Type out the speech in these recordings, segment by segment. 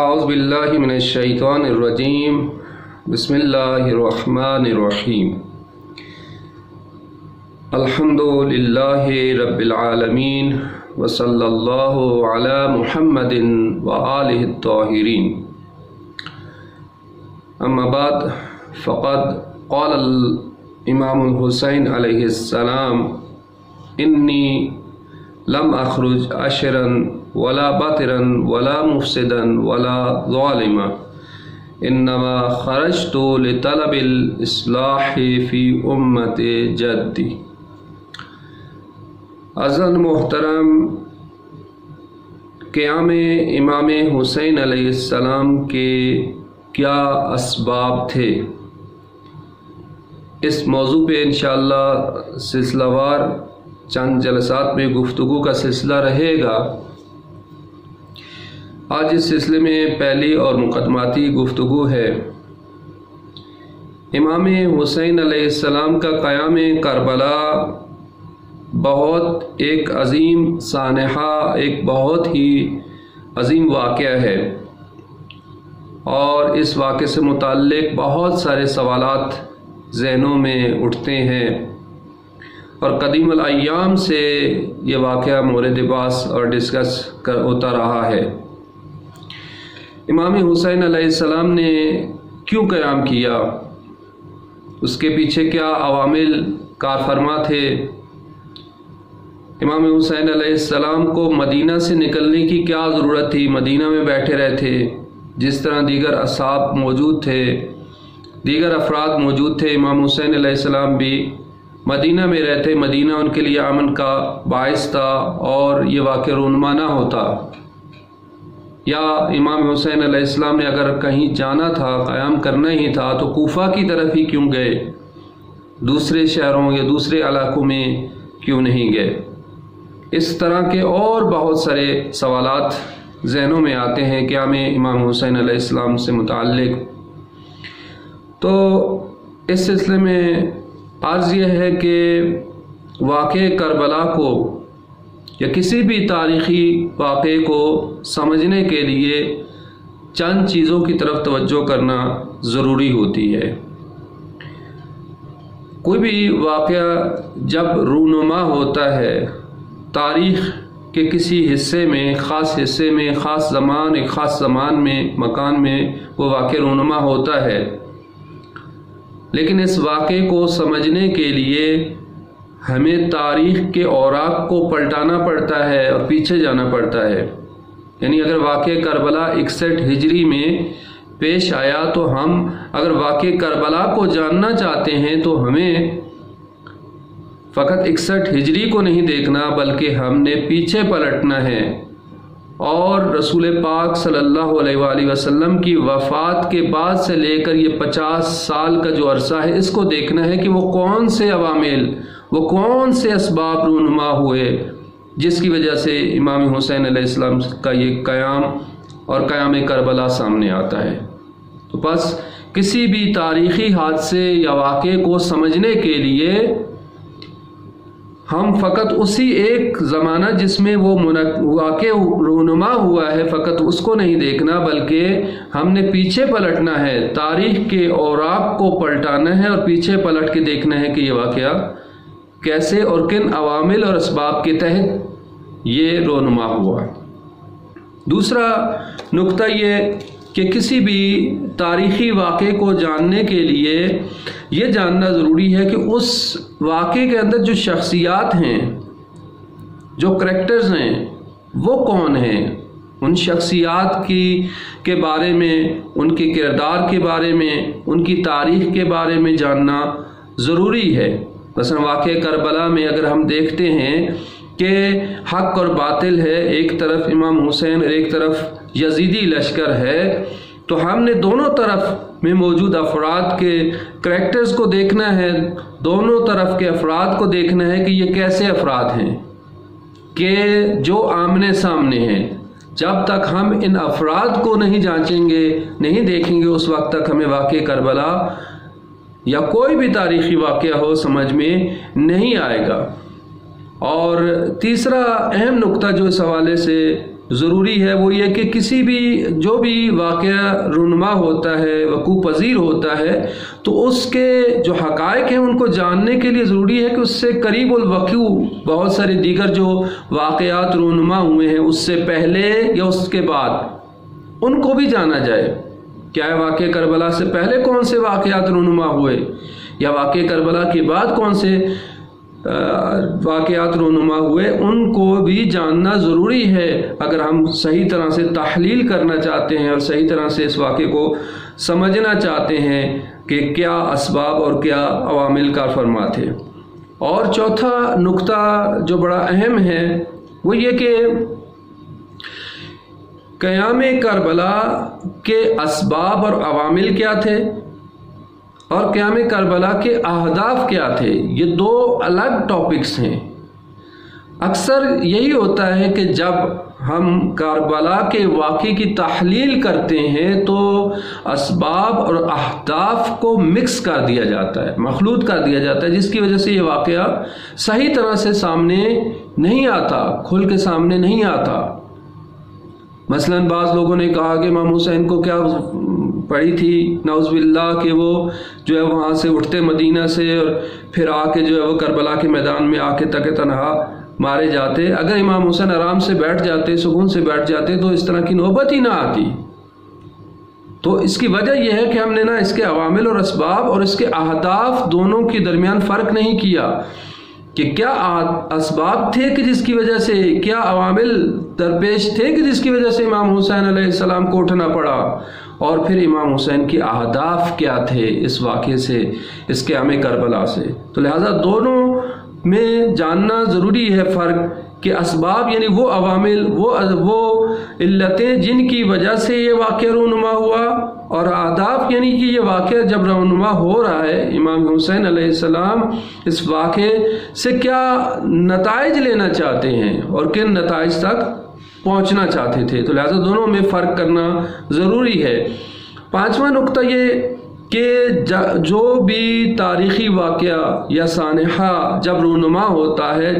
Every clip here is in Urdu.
اعوذ باللہ من الشیطان الرجیم بسم اللہ الرحمن الرحیم الحمد للہ رب العالمین وصلی اللہ علی محمد وآلہ الطاہرین اما بعد فقد قال الامام الحسین علیہ السلام انی لم اخرج عشرا ولا بطرا ولا مفسدا ولا ظالما انما خرجت لطلب الاصلاح فی امت جدی۔ عزیزان محترم، قیام امام حسین علیہ السلام کے کیا اسباب تھے، اس موضوع پہ انشاءاللہ سلسلہ وار چند جلسات میں گفتگو کا سلسلہ رہے گا۔ آج اس سلسلے میں پہلی اور مقدماتی گفتگو ہے۔ امام حسین علیہ السلام کا قیام کربلا بہت ایک عظیم سانحہ، ایک بہت ہی عظیم واقعہ ہے، اور اس واقعے سے متعلق بہت سارے سوالات ذہنوں میں اٹھتے ہیں، اور قدیم الایام سے یہ واقعہ مورد بحث اور ڈسکس ہوتا رہا ہے۔ امام حسین علیہ السلام نے کیوں قیام کیا، اس کے پیچھے کیا عوامل کار فرما تھے؟ امام حسین علیہ السلام کو مدینہ سے نکلنے کی کیا ضرورت تھی؟ مدینہ میں بیٹھے رہے تھے، جس طرح دیگر اصحاب موجود تھے، دیگر افراد موجود تھے، امام حسین علیہ السلام بھی مدینہ میں رہتے، مدینہ ان کے لیے امن کا باعث تھا اور یہ واقعہ رونما نہ ہوتا۔ یا امام حسین علیہ السلام نے اگر کہیں جانا تھا، قیام کرنا ہی تھا، تو کوفہ کی طرف ہی کیوں گئے، دوسرے شہروں یا دوسرے علاقوں میں کیوں نہیں گئے؟ اس طرح کے اور بہت سارے سوالات ذہنوں میں آتے ہیں قیام امام حسین علیہ السلام سے متعلق۔ تو اس سلسلے میں عرض یہ ہے کہ واقعہ کربلا کو یا کسی بھی تاریخی واقعے کو سمجھنے کے لیے چند چیزوں کی طرف توجہ کرنا ضروری ہوتی ہے۔ کوئی بھی واقعہ جب رونما ہوتا ہے، تاریخ کے کسی حصے میں، خاص حصے میں، خاص زمان، ایک خاص زمان میں، مکان میں وہ واقعہ رونما ہوتا ہے، لیکن اس واقعے کو سمجھنے کے لیے ہمیں تاریخ کے اوراق کو پلٹانا پڑتا ہے اور پیچھے جانا پڑتا ہے۔ یعنی اگر واقعہ کربلا 61 ہجری میں پیش آیا تو ہم اگر واقعہ کربلا کو جاننا چاہتے ہیں تو ہمیں فقط 61 ہجری کو نہیں دیکھنا، بلکہ ہم نے پیچھے پلٹنا ہے اور رسول پاک صلی اللہ علیہ وآلہ وسلم کی وفات کے بعد سے لے کر یہ 50 سال کا جو عرصہ ہے، اس کو دیکھنا ہے کہ وہ کون سے عوامل، وہ کون سے اسباب رونما ہوئے جس کی وجہ سے امام حسین علیہ السلام کا یہ قیام اور قیام کربلا سامنے آتا ہے۔ تو بس کسی بھی تاریخی حادثے یا واقعے کو سمجھنے کے لیے ہم فقط اسی ایک زمانہ جس میں وہ واقع رونما ہوا ہے، فقط اس کو نہیں دیکھنا، بلکہ ہم نے پیچھے پلٹنا ہے، تاریخ کے اوراق کو پلٹانا ہے اور پیچھے پلٹ کے دیکھنا ہے کہ یہ واقعہ کیسے اور کن عوامل اور اسباب کے تحت یہ رونما ہوا۔ دوسرا نقطہ یہ کہ کسی بھی تاریخی واقعے کو جاننے کے لیے یہ جاننا ضروری ہے کہ اس واقعے کے اندر جو شخصیات ہیں، جو کریکٹرز ہیں، وہ کون ہیں۔ ان شخصیات کے بارے میں، ان کے کردار کے بارے میں، ان کی تاریخ کے بارے میں جاننا ضروری ہے۔ مثلا واقعہ کربلا میں اگر ہم دیکھتے ہیں کہ حق اور باطل ہے، ایک طرف امام حسین اور ایک طرف یزیدی لشکر ہے، تو ہم نے دونوں طرف میں موجود افراد کے کریکٹرز کو دیکھنا ہے، دونوں طرف کے افراد کو دیکھنا ہے کہ یہ کیسے افراد ہیں کہ جو آمنے سامنے ہیں۔ جب تک ہم ان افراد کو نہیں جانچیں گے، نہیں دیکھیں گے، اس وقت تک ہمیں واقعہ کربلا یا کوئی بھی تاریخی واقعہ ہو سمجھ میں نہیں آئے گا۔ اور تیسرا اہم نقطہ جو اس حوالے سے ضروری ہے وہ یہ کہ کسی بھی جو بھی واقعہ رونما ہوتا ہے، وقوع پذیر ہوتا ہے، تو اس کے جو حقائق ہیں ان کو جاننے کے لیے ضروری ہے کہ اس سے قریب الوقوع بہت سارے دیگر جو واقعات رونما ہوئے ہیں اس سے پہلے یا اس کے بعد ان کو بھی جانا جائے۔ کیا واقعہ کربلا سے پہلے کون سے واقعات رونما ہوئے یا واقعہ کربلا کے بعد کون سے واقعات رونما ہوئے، ان کو بھی جاننا ضروری ہے اگر ہم صحیح طرح سے تحلیل کرنا چاہتے ہیں اور صحیح طرح سے اس واقعے کو سمجھنا چاہتے ہیں کہ کیا اسباب اور کیا عوامل کار فرما تھے۔ اور چوتھا نقطہ جو بڑا اہم ہے وہ یہ کہ قیام کربلا کے اسباب اور عوامل کیا تھے اور قیام کربلا کے اہداف کیا تھے، یہ دو الگ ٹاپکس ہیں۔ اکثر یہی ہوتا ہے کہ جب ہم کربلا کے واقعے کی تحلیل کرتے ہیں تو اسباب اور اہداف کو مکس کر دیا جاتا ہے، مخلوط کر دیا جاتا ہے، جس کی وجہ سے یہ واقعہ صحیح طرح سے سامنے نہیں آتا، کھل کے سامنے نہیں آتا۔ مثلا بعض لوگوں نے کہا کہ امام حسین کو کیا پڑی تھی نعوذ باللہ کہ وہ جو ہے وہاں سے اٹھتے مدینہ سے اور پھر آ کے جو ہے وہ کربلا کے میدان میں آ کے تک تنہا مارے جاتے۔ اگر امام حسین آرام سے بیٹھ جاتے، سکون سے بیٹھ جاتے تو اس طرح کی نوبت ہی نہ آتی۔ تو اس کی وجہ یہ ہے کہ ہم نے اس کے عوامل اور اسباب اور اس کے اہداف دونوں کے درمیان فرق نہیں کیا کہ کیا اسباب تھے کہ جس کی وجہ سے، کیا عوامل درپیش تھے کہ جس کی وجہ سے امام حسین علیہ السلام کو اٹھنا پڑا، اور پھر امام حسین کے اہداف کیا تھے اس واقعے سے، اس قیام کربلا سے۔ تو لہٰذا دونوں میں جاننا ضروری ہے فرق کہ اسباب یعنی وہ عوامل، وہ علتیں جن کی وجہ سے یہ واقعہ رونما ہوا، اور اہداف یعنی کہ یہ واقعہ جب رونما ہو رہا ہے امام حسین علیہ السلام اس واقعے سے کیا نتائج لینا چاہتے ہیں اور کن نتائج تک پہنچنا چاہتے تھے۔ تو لہٰذا دونوں میں فرق کرنا ضروری ہے۔ پانچواں نقطہ یہ کہ جو بھی تاریخی واقعہ یا سانحہ جب رونما ہوتا ہے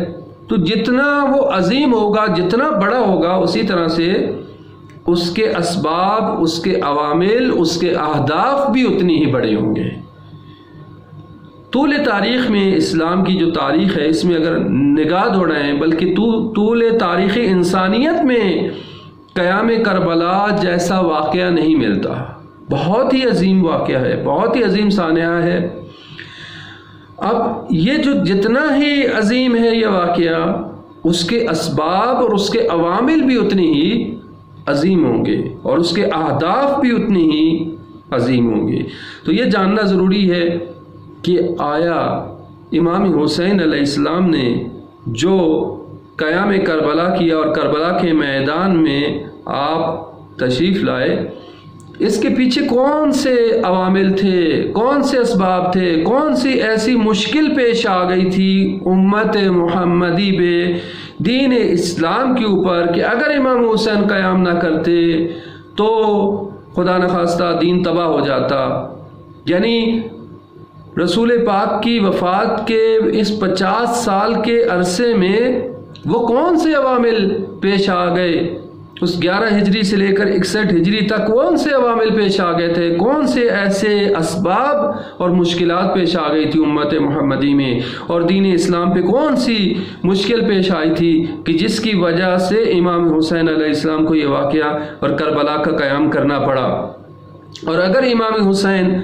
تو جتنا وہ عظیم ہوگا، جتنا بڑا ہوگا، اسی طرح سے اس کے اسباب، اس کے عوامل، اس کے اہداف بھی اتنی ہی بڑے ہوں گے۔ طول تاریخ میں اسلام کی جو تاریخ ہے اس میں اگر نگاہ دوڑائیں، بلکہ طول تاریخ انسانیت میں قیام کربلا جیسا واقعہ نہیں ملتا۔ بہت ہی عظیم واقعہ ہے، بہت ہی عظیم سانحہ ہے۔ اب یہ جو جتنا ہی عظیم ہے یہ واقعہ، اس کے اسباب اور اس کے عوامل بھی اتنی ہی عظیم ہوں گے اور اس کے اہداف بھی اتنی ہی عظیم ہوں گے۔ تو یہ جاننا ضروری ہے کہ آیا امام حسین علیہ السلام نے جو قیام کربلا کیا اور کربلا کے میدان میں آپ تشریف لائے، اس کے پیچھے کون سے عوامل تھے، کون سے اسباب تھے، کون سی ایسی مشکل پیش آ گئی تھی امت محمدی بے دین اسلام کے اوپر کہ اگر امام حسین قیام نہ کرتے تو خدا نخواستہ دین تباہ ہو جاتا۔ یعنی رسول پاک کی وفات کے اس 50 سال کے عرصے میں وہ کون سے عوامل پیش آ گئے، اس 11 ہجری سے لے کر 61 ہجری تک کون سے عوامل پیش آ گئے تھے، کون سے ایسے اسباب اور مشکلات پیش آ گئی تھی امت محمدی میں، اور دین اسلام پہ کون سی مشکل پیش آئی تھی کہ جس کی وجہ سے امام حسین علیہ السلام کو یہ واقعہ اور کربلا کا قیام کرنا پڑا۔ اور اگر امام حسین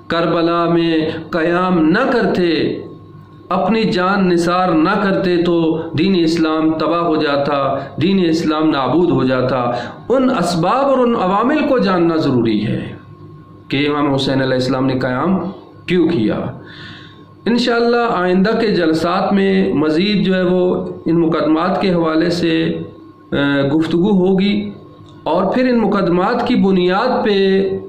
کربلا میں قیام نہ کرتے، اپنی جان نثار نہ کرتے تو دین اسلام تباہ ہو جاتا، دین اسلام نابود ہو جاتا۔ ان اسباب اور ان عوامل کو جاننا ضروری ہے کہ امام حسین علیہ السلام نے قیام کیوں کیا۔ انشاءاللہ آئندہ کے جلسات میں مزید جو ہے وہ ان مقدمات کے حوالے سے گفتگو ہوگی، اور پھر ان مقدمات کی بنیاد پہ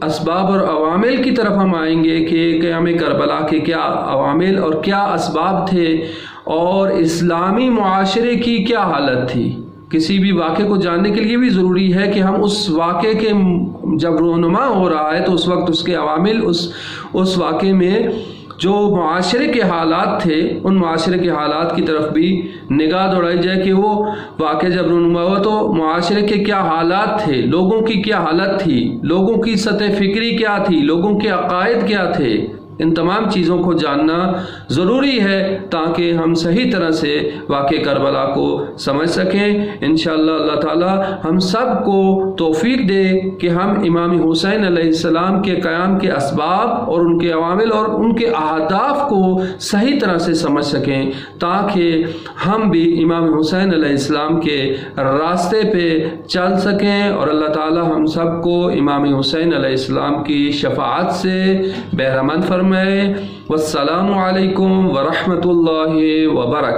اسباب اور عوامل کی طرف ہم آئیں گے کہ قیام کربلا کے کیا عوامل اور کیا اسباب تھے اور اسلامی معاشرے کی کیا حالت تھی۔ کسی بھی واقعے کو جاننے کے لیے بھی ضروری ہے کہ ہم اس واقعے کے جب رونما ہو رہا ہے تو اس وقت اس کے عوامل، اس واقعے میں جو معاشرے کے حالات تھے ان معاشرے کے حالات کی طرف بھی نگاہ دوڑائی جائے کہ وہ واقعہ جب رونما ہوا تو معاشرے کے کیا حالات تھے، لوگوں کی کیا حالت تھی، لوگوں کی سطح فکری کیا تھی، لوگوں کے عقائد کیا تھے۔ ان تمام چیزوں کو جاننا ضروری ہے تاکہ ہم صحیح طرح سے واقعہ کربلا کو سمجھ سکیں۔ انشاءاللہ اللہ تعالی ہم سب کو توفیق دے کہ ہم امام حسین علیہ السلام کے قیام کے اسباب اور ان کے عوامل اور ان کے اہداف کو صحیح طرح سے سمجھ سکیں تاکہ ہم بھی امام حسین علیہ السلام کے راستے پہ چل سکیں، اور اللہ تعالی ہم سب کو امام حسین علیہ السلام کی شفاعت سے بہرہ مند فرمائے۔ والسلام علیکم ورحمۃ اللہ وبرکاتہ۔